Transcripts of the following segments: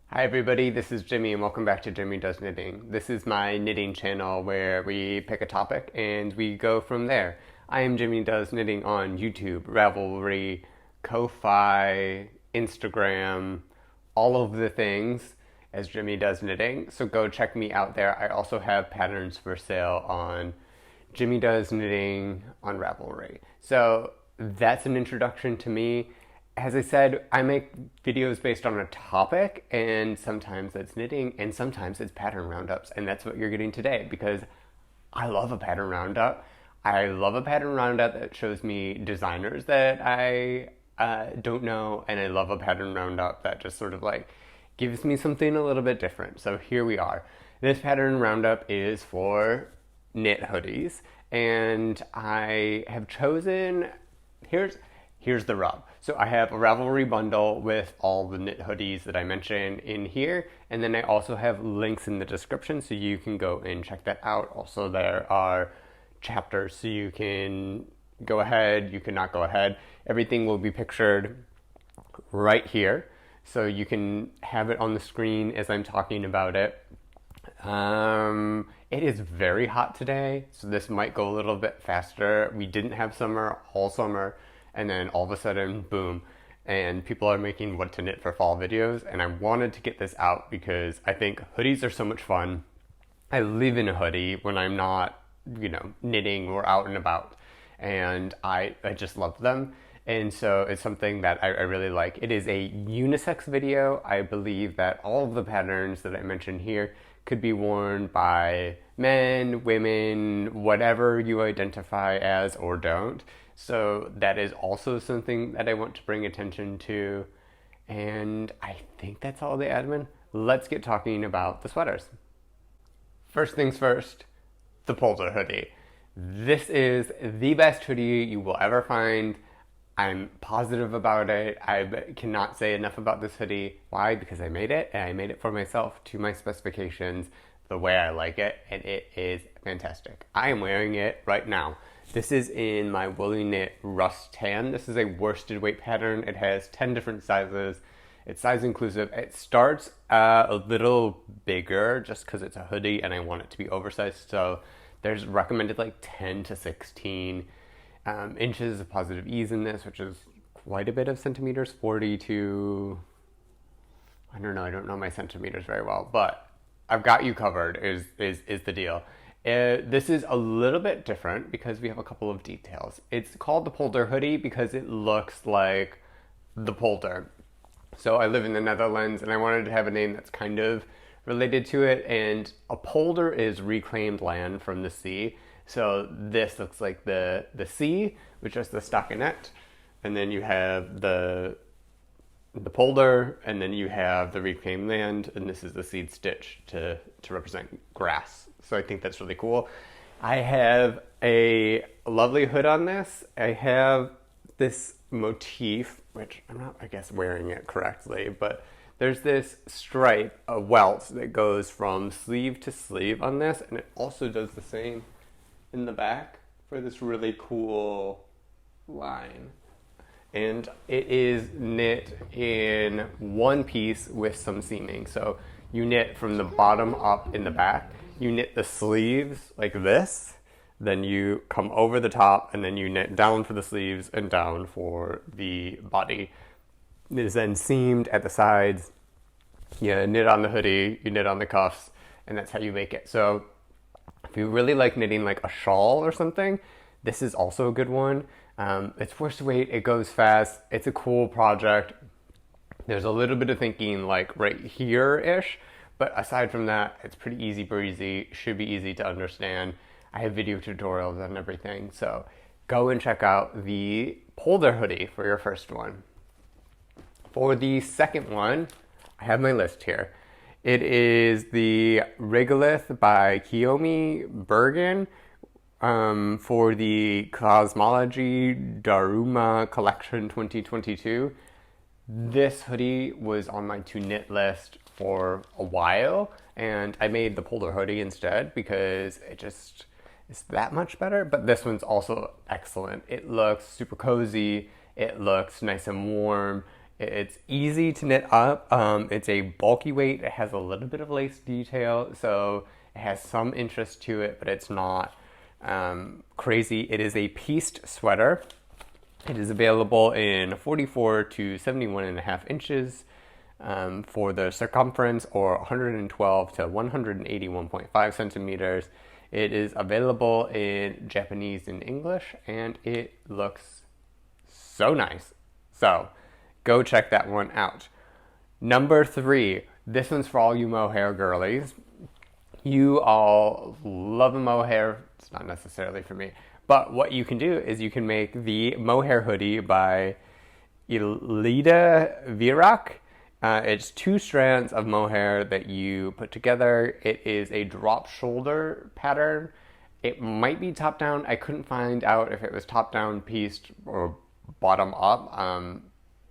Hi everybody, this is Jimmy and welcome back to Jimmy Does Knitting. This is my knitting channel where we pick a topic and we go from there. I am Jimmy Does Knitting on YouTube, Ravelry, Ko-Fi, Instagram, all of the things as Jimmy Does Knitting. So go check me out there. I also have patterns for sale on Jimmy Does Knitting on Ravelry. So that's an introduction to me. As I said, I make videos based on a topic, and sometimes it's knitting, and sometimes it's pattern roundups, and that's what you're getting today because I love a pattern roundup. I love a pattern roundup that shows me designers that I don't know, and I love a pattern roundup that just sort of like gives me something a little bit different. So here we are. This pattern roundup is for knit hoodies, and I have chosen, here's the rub. So I have a Ravelry bundle with all the knit hoodies that I mentioned in here, and then I also have links in the description so you can go and check that out. Also, there are chapters so you can go ahead, you can not go ahead. Everything will be pictured right here, so you can have it on the screen as I'm talking about it. It is very hot today, so this might go a little bit faster. We didn't have summer all summer, and then all of a sudden, boom, and people are making what to knit for fall videos, and I wanted to get this out because I think hoodies are so much fun. I live in a hoodie when I'm not, knitting or out and about, and I just love them. And so it's something that I really like. It is a unisex video. I believe that all of the patterns that I mentioned here could be worn by men, women, whatever you identify as or don't. So that is also something that I want to bring attention to. And I think that's all the admin. Let's get talking about the sweaters. First things first, the Polder Hoodie. This is the best hoodie you will ever find. I'm positive about it. I cannot say enough about this hoodie. Why? Because I made it, and I made it for myself to my specifications, the way I like it, and it is fantastic. I am wearing it right now. This is in my woolly knit rust tan. This is a worsted weight pattern. It has 10 different sizes. It's size inclusive. It starts a little bigger just because it's a hoodie and I want it to be oversized. So there's recommended like 10 to 16 inches of positive ease in this, which is quite a bit of centimeters, 40 to, I don't know my centimeters very well, but I've got you covered is the deal. This is a little bit different because we have a couple of details. It's called the Polder Hoodie because it looks like the polder. So I live in the Netherlands and I wanted to have a name that's kind of related to it, and a polder is reclaimed land from the sea. So this looks like the sea, which is the stockinette, and then you have the polder, and then you have the reclaimed land, and this is the seed stitch to represent grass. So I think that's really cool. I have a lovely hood on this. I have this motif, which I'm not, I guess, wearing it correctly, but there's this stripe, a welt that goes from sleeve to sleeve on this, and it also does the same in the back for this really cool line. And it is knit in one piece with some seaming. So you knit from the bottom up in the back. You knit the sleeves like this, then you come over the top, and then you knit down for the sleeves and down for the body. It is then seamed at the sides. You knit on the hoodie, you knit on the cuffs, and that's how you make it. So if you really like knitting like a shawl or something, this is also a good one. It's worsted weight, it goes fast, it's a cool project. There's a little bit of thinking like right here-ish, but aside from that, it's pretty easy breezy, should be easy to understand. I have video tutorials on everything, so go and check out the Polder Hoodie for your first one. For the second one, I have my list here. It is the Regolith by Kiyomi Burgin for the Cosmology Daruma Collection 2022. This hoodie was on my to knit list for a while, and I made the Polder Hoodie instead because it just is that much better. But this one's also excellent. It looks super cozy. It looks nice and warm. It's easy to knit up. It's a bulky weight. It has a little bit of lace detail, so it has some interest to it, but it's not crazy. It is a pieced sweater. It is available in 44 to 71.5 inches for the circumference, or 112 to 181.5 centimeters. It is available in Japanese and English, and it looks so nice. So go check that one out. Number 3, this one's for all you mohair girlies. You all love a mohair. It's not necessarily for me. But what you can do is you can make the Mohair Hoodie by Elida Virack. It's 2 strands of mohair that you put together. It is a drop shoulder pattern. It might be top down. I couldn't find out if it was top down pieced or bottom up.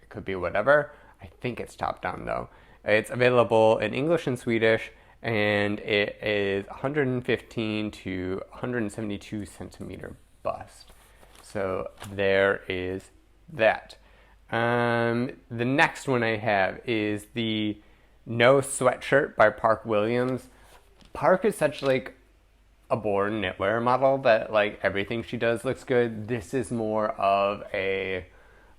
It could be whatever. I think it's top down though. It's available in English and Swedish, and it is 115 to 172 centimeter bust. So there is that. The next one I have is the No Sweatshirt by Park Williams. Park is such like a born knitwear model that like everything she does looks good. This is more of a,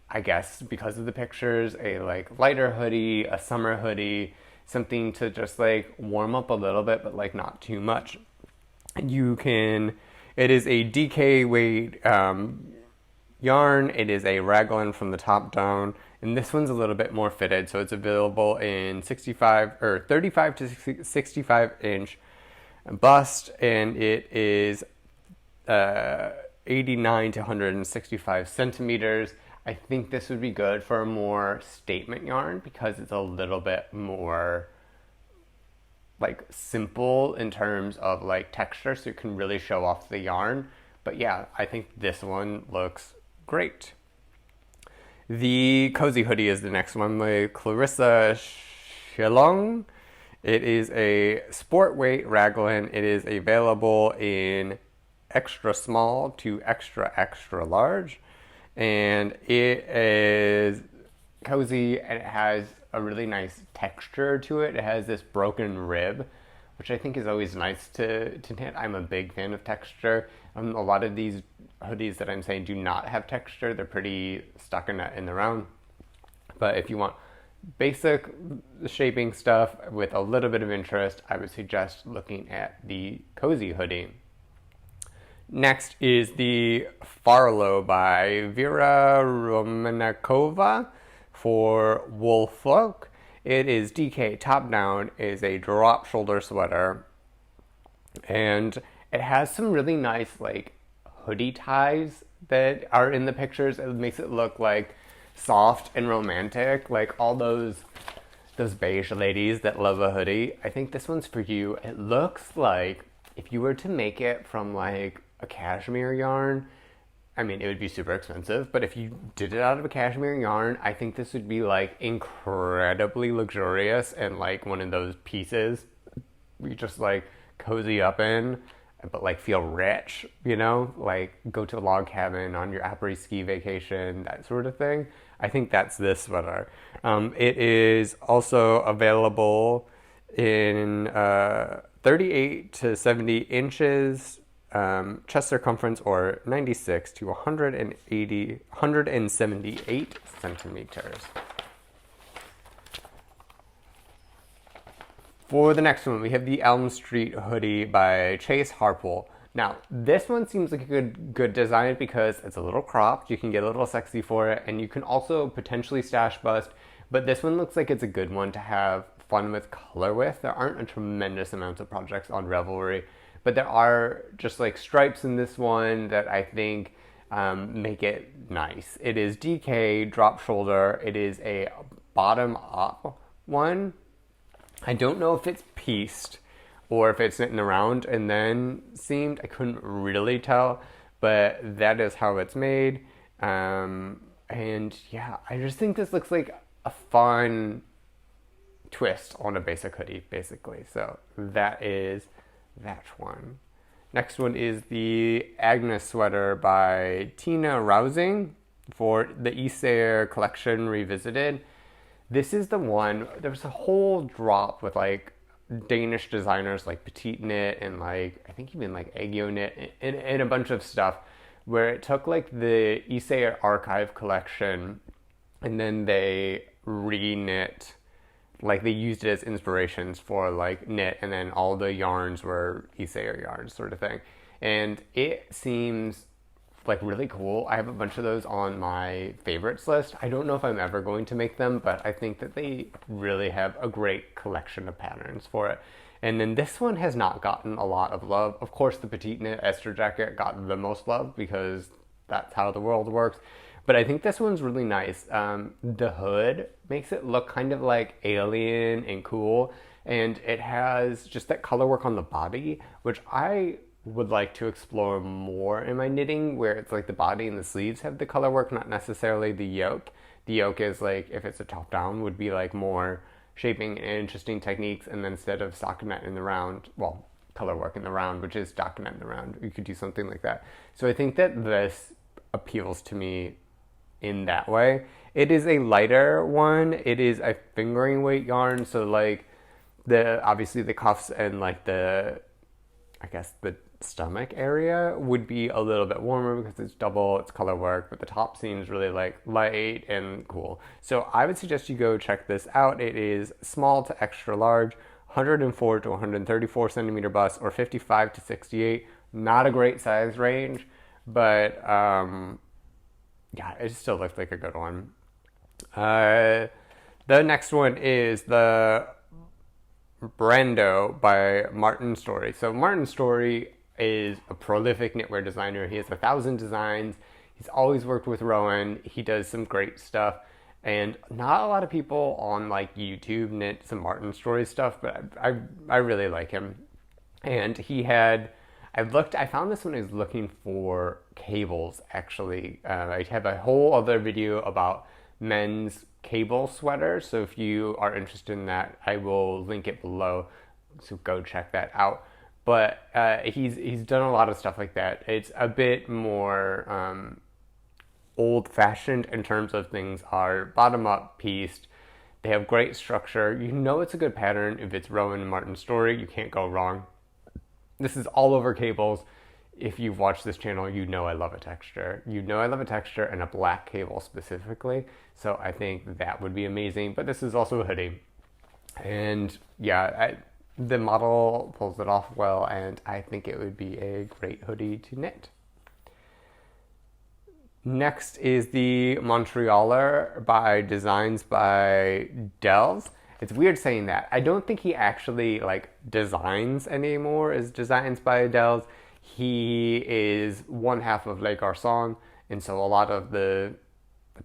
I guess because of the pictures, a like lighter hoodie, a summer hoodie, something to just like warm up a little bit, but like not too much. It is a DK weight yarn. It is a raglan from the top down, and this one's a little bit more fitted, so it's available in 35 to 65 inch bust, and it is 89 to 165 centimeters. I think this would be good for a more statement yarn because it's a little bit more like simple in terms of like texture, so you can really show off the yarn. But yeah, I think this one looks great. The Cozy Hoodie is the next one, the Clarissa Schellong. It is a sport weight raglan. It is available in extra small to extra large, and it is cozy, and it has a really nice texture to it. It has this broken rib, which I think is always nice to knit. I'm a big fan of texture. A lot of these hoodies that I'm saying do not have texture. They're pretty stuck in the round. But if you want basic shaping stuff with a little bit of interest, I would suggest looking at the Cozy Hoodie. Next is the Farlow by Romanenkova for wool folk. It is DK top down, is a drop shoulder sweater, and it has some really nice like hoodie ties that are in the pictures. It makes it look like soft and romantic, like all those beige ladies that love a hoodie. I think this one's for you. It looks like if you were to make it from like a cashmere yarn, I mean, it would be super expensive, but if you did it out of a cashmere yarn, I think this would be like incredibly luxurious and like one of those pieces you just like cozy up in, but like feel rich, you know, like go to a log cabin on your après-ski vacation, that sort of thing. I think that's this sweater. It is also available in 38 to 70 inches, chest circumference, or 96 to 178 centimeters. For the next one, we have the Elm Street Hoodie by Chase Harpole. Now, this one seems like a good design because it's a little cropped. You can get a little sexy for it, and you can also potentially stash bust. But this one looks like it's a good one to have fun with color with. There aren't a tremendous amount of projects on Ravelry, but there are just like stripes in this one that I think make it nice. It is DK drop shoulder. It is a bottom up one. I don't know if it's pieced or if it's knitting around and then seamed. I couldn't really tell, but that is how it's made. And yeah, I just think this looks like a fun twist on a basic hoodie, basically. So that is that one. Next one is the Agnes Sweater by Tine Rousing for the Easter collection revisited. This is the one, there was a whole drop with like Danish designers like Petite Knit and like, I think even like Eggio Knit and a bunch of stuff where it took like the Issei archive collection and then they re-knit, like they used it as inspirations for like knit, and then all the yarns were Issei yarns sort of thing. And it seems like really cool. I have a bunch of those on my favorites list. I don't know if I'm ever going to make them, but I think that they really have a great collection of patterns for it. And then this one has not gotten a lot of love. Of course, the Petite Knit Ester jacket got the most love because that's how the world works. But I think this one's really nice. The hood makes it look kind of like alien and cool. And it has just that color work on the body, which I would like to explore more in my knitting, where it's like the body and the sleeves have the color work, not necessarily the yoke. The yoke is like, if it's a top down, would be like more shaping and interesting techniques, and then instead of stockinette in the round, well, color work in the round, which is stockinette in the round, you could do something like that. So I think that this appeals to me in that way. It is a lighter one. It is a fingering weight yarn, so like obviously the cuffs and like the stomach area would be a little bit warmer because it's double, it's color work, but the top seems really like light and cool. So I would suggest you go check this out. It is small to extra large, 104 to 134 centimeter bust, or 55 to 68. Not a great size range, but yeah, it still looks like a good one. The next one is the Brando by Martin Storey. So Martin Storey is a prolific knitwear designer. He has 1,000 designs. He's always worked with Rowan. He does some great stuff. And not a lot of people on like YouTube knit some Martin Storey stuff, but I really like him. And I found this when I was looking for cables, actually. I have a whole other video about men's cable sweaters, so if you are interested in that, I will link it below, so go check that out. But he's done a lot of stuff like that. It's a bit more old-fashioned in terms of things are bottom-up pieced. They have great structure. You know it's a good pattern if it's Rowan and Martin Storey. You can't go wrong. This is all over cables. If you've watched this channel, you know I love a texture. You know I love a texture and a black cable specifically. So I think that would be amazing. But this is also a hoodie. And yeah, the model pulls it off well, and I think it would be a great hoodie to knit. Next is the Montrealer by Designs by Delves. It's weird saying that. I don't think he actually like designs anymore as Designs by Delves. He is one half of Le Garçon, and so a lot of the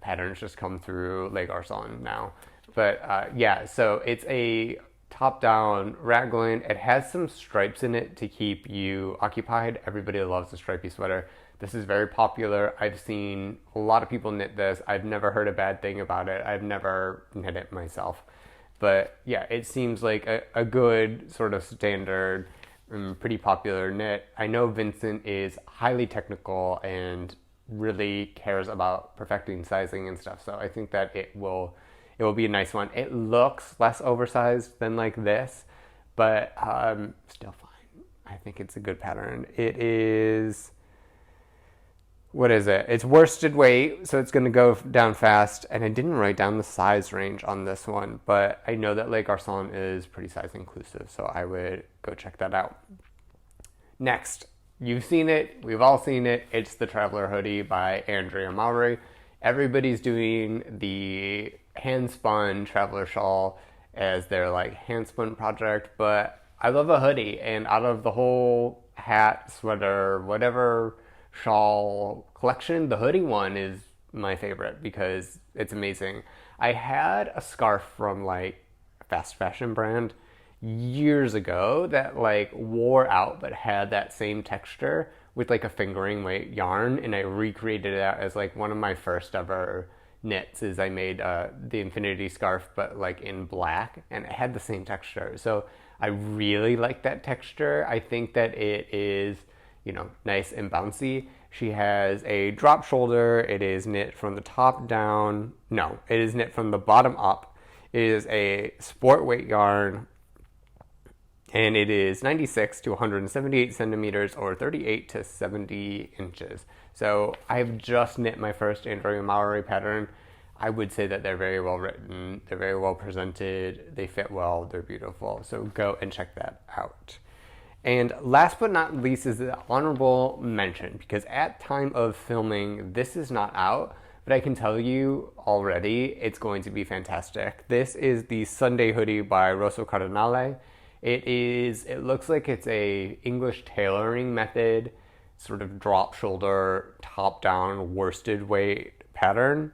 patterns just come through Le Garçon now. But yeah, so it's a top-down raglan. It has some stripes in it to keep you occupied. Everybody loves a stripy sweater. This is very popular. I've seen a lot of people knit this. I've never heard a bad thing about it. I've never knit it myself. But yeah, it seems like a good sort of standard, pretty popular knit. I know Vincent is highly technical and really cares about perfecting sizing and stuff. So I think that it will be a nice one. It looks less oversized than like this, but still fine. I think it's a good pattern. It is, what is it? It's worsted weight, so it's going to go down fast. And I didn't write down the size range on this one, but I know that Le Garçon is pretty size inclusive, so I would go check that out. Next, you've seen it. We've all seen it. It's the Traveler Hoodie by Andrea Mowry. Everybody's doing the hand-spun Traveler shawl as their like hand-spun project, but I love a hoodie, and out of the whole hat, sweater, whatever shawl collection, the hoodie one is my favorite because it's amazing. I had a scarf from like a fast fashion brand years ago that like wore out but had that same texture with like a fingering weight yarn, and I recreated it as like one of my first ever knits. Is I made the infinity scarf but like in black, and it had the same texture, so I really like that texture. I think that it is, you know, nice and bouncy. She has a drop shoulder. It is knit from the top down. No, it is knit from the bottom up. It is a sport weight yarn, and it is 96 to 178 centimeters or 38 to 70 inches. So I've just knit my first Andrea Mowry pattern. I would say that they're very well written, they're very well presented, they fit well, they're beautiful. So go and check that out. And last but not least is the honorable mention, because at time of filming, this is not out, but I can tell you already it's going to be fantastic. This is the Sunday hoodie by Rosso Cardinale. It looks like it's a English tailoring method, sort of drop shoulder, top down, worsted weight pattern.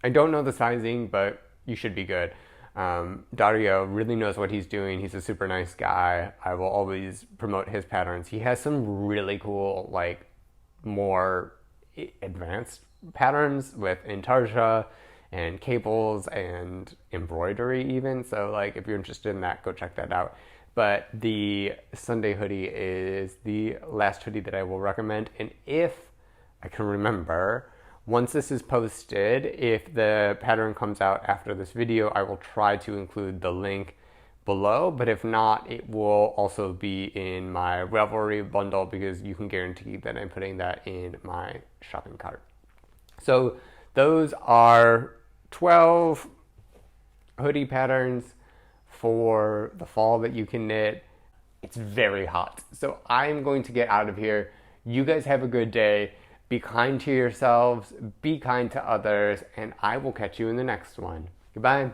I don't know the sizing, but you should be good. Dario really knows what he's doing. He's a super nice guy. I will always promote his patterns. He has some really cool, like, more advanced patterns with intarsia and cables and embroidery even. So, like, if you're interested in that, go check that out. But the Sunday hoodie is the last hoodie that I will recommend. And if I can remember, once this is posted, if the pattern comes out after this video, I will try to include the link below. But if not, it will also be in my Ravelry bundle, because you can guarantee that I'm putting that in my shopping cart. So those are 12 hoodie patterns for the fall that you can knit. It's very hot, so I'm going to get out of here. You guys have a good day. Be kind to yourselves, be kind to others, and I will catch you in the next one. Goodbye.